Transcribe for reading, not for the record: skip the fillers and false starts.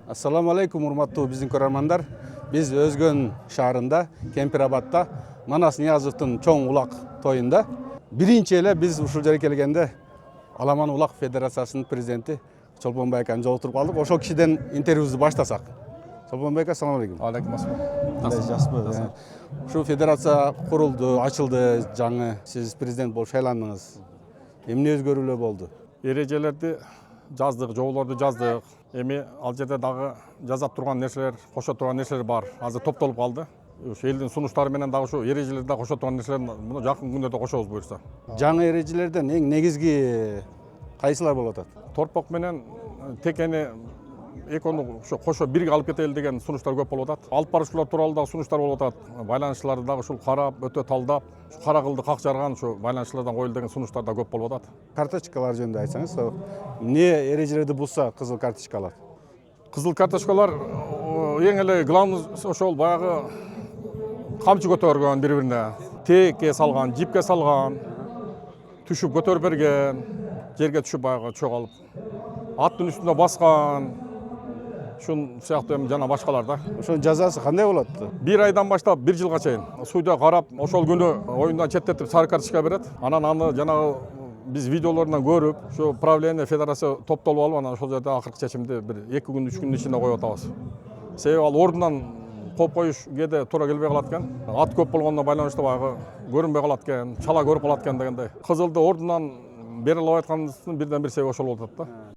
Ассаламу алейкум, урматтуу биздин көрөрмандар. Биз Өзгөн шаарында, Кемпирабадта Манас Ниязовдун чоң улак тоюнда биринчи эле биз ушул жерге келгенде Аламан Улак Федерациясынын президенти Чолпонбай аканы жолуктуруп калдык. Ошол кишиден интервьюбүздү баштасак. Чолпонбай ака, ассаламу алейкум. Алейкум ассалам. Жаспы. Ушул федерация курулду, ачылды, жаңы. Сиз президент болуп шайландыңыз. Эмне өзгөрүүлөр болду? Эрежелерди жаздык, жоболорду жаздык. Эми ал жерде дагы жазап турган нерселер, кошо турган нерселер бар. Азыр топтолуп калды. Ушу элдин сунуштары менен дагы ушу эрежелерди да кошо турган нерселерди муну жакын күндөрдө кошобуз буюрса. Жаңы эрежелерден эң негизги кайсылар болуп атат? Торпок менен текени экөөнү ошо кошо бирге алып кетели деген сунуштар көп болуп атат. Алып баруучулар тууралуу дагы сунуштар болуп атат. Байланышчыларды дагы ушул карап, өтө талдап, кара кылды как жарган ушу байланышчылардан коюлду деген сунуштар да көп болуп атат. Карточкалар жөнүндө айтсаңыз, эмне эрежелерди бузса кызыл карточка алат? Кызыл карточкалар эң эле главный ошол баягы камчы көтөргөн бири-бирине, тээкке салган, жипке салган, түшүп көтөрүп берген, жерге түшүп баягы чогулуп, аттын үстүнө баскан, ушун сыяктуу эми жана башкалар да. Ошонун жазасы кандай болот? 1 айдан баштап 1 жылга чейин судья карап, ошол күнү оюндан четтетип сары карточка берет. Анан аны жанагы биз видеолорунан көрүп, ошо правление федерация топтолуп алып, анан ошол жерде акыркы чечимди бир 2 күн, 3 күндүн ичинде коюп атабыз. Себеби ал ордунан коюп коюш кээде туура келбей калат экен. Ат көп болгондо байланыштуу баягы көрүнбөй калат экен, чала көрүп калат экен дегендей. Кызылды ордунан бере албай атканыбыздын бирден бир себеби ошол болуп атат да.